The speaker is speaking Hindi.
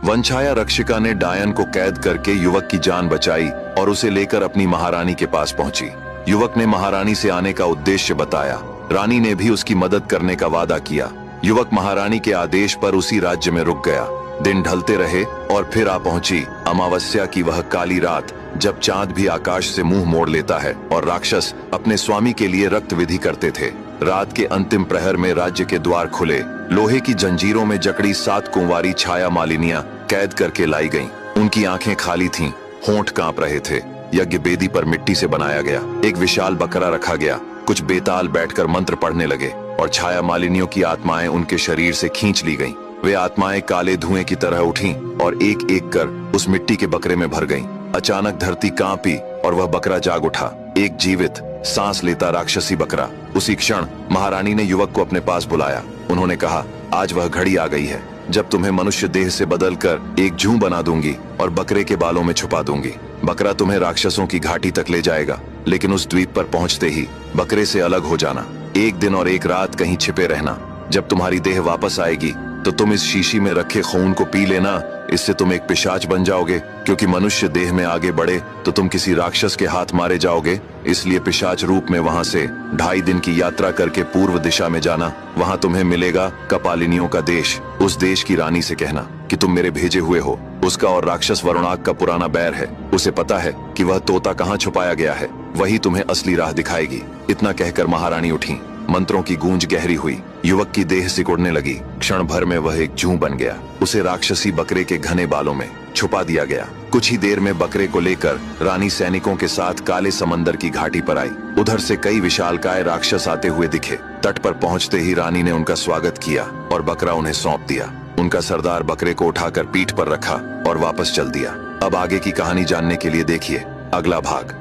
वनछाया रक्षिका ने डायन को कैद करके युवक की जान बचाई और उसे लेकर अपनी महारानी के पास पहुंची। युवक ने महारानी से आने का उद्देश्य बताया। रानी ने भी उसकी मदद करने का वादा किया। युवक महारानी के आदेश पर उसी राज्य में रुक गया। दिन ढलते रहे और फिर आ पहुंची अमावस्या की वह काली रात, जब चांद भी आकाश से मुंह मोड़ लेता है और राक्षस अपने स्वामी के लिए रक्त विधि करते थे। रात के अंतिम प्रहर में राज्य के द्वार खुले। लोहे की जंजीरों में जकड़ी 7 कुंवारी छाया मालिनियां कैद करके लाई गईं। उनकी आंखें खाली थीं, होंठ कांप रहे थे। यज्ञ बेदी पर मिट्टी से बनाया गया एक विशाल बकरा रखा गया। कुछ बेताल बैठकर मंत्र पढ़ने लगे और छाया मालिनियों की आत्माएं उनके शरीर से खींच ली गईं। वे आत्माएं काले धुएं की तरह उठीं और एक एक कर उस मिट्टी के बकरे में भर गईं। अचानक धरती कांपी और वह बकरा जाग उठा, एक जीवित सांस लेता राक्षसी बकरा। उसी क्षण महारानी ने युवक को अपने पास बुलाया। उन्होंने कहा, आज वह घड़ी आ गई है जब तुम्हें मनुष्य देह से बदलकर एक जूं बना दूंगी और बकरे के बालों में छुपा दूंगी। बकरा तुम्हें राक्षसों की घाटी तक ले जाएगा, लेकिन उस द्वीप पर पहुंचते ही बकरे से अलग हो जाना। एक दिन और एक रात कहीं छिपे रहना। जब तुम्हारी देह वापस आएगी तो तुम इस शीशी में रखे खून को पी लेना। इससे तुम एक पिशाच बन जाओगे, क्योंकि मनुष्य देह में आगे बढ़े तो तुम किसी राक्षस के हाथ मारे जाओगे। इसलिए पिशाच रूप में वहां से 2.5 दिन की यात्रा करके पूर्व दिशा में जाना। वहां तुम्हें मिलेगा कपालिनियों का देश। उस देश की रानी से कहना कि तुम मेरे भेजे हुए हो। उसका और राक्षस वरुणाग का पुराना बैर है। उसे पता है कि वह तोता कहाँ छुपाया गया है। वही तुम्हें असली राह दिखाएगी। इतना कहकर महारानी उठी। मंत्रों की गूंज गहरी हुई। युवक की देह सिकुड़ने लगी। क्षण भर में वह एक जूं बन गया। उसे राक्षसी बकरे के घने बालों में छुपा दिया गया। कुछ ही देर में बकरे को लेकर रानी सैनिकों के साथ काले समंदर की घाटी पर आई। उधर से कई विशालकाय राक्षस आते हुए दिखे। तट पर पहुंचते ही रानी ने उनका स्वागत किया और बकरा उन्हें सौंप दिया। उनका सरदार बकरे को उठाकर पीठ पर रखा और वापस चल दिया। अब आगे की कहानी जानने के लिए देखिए अगला भाग।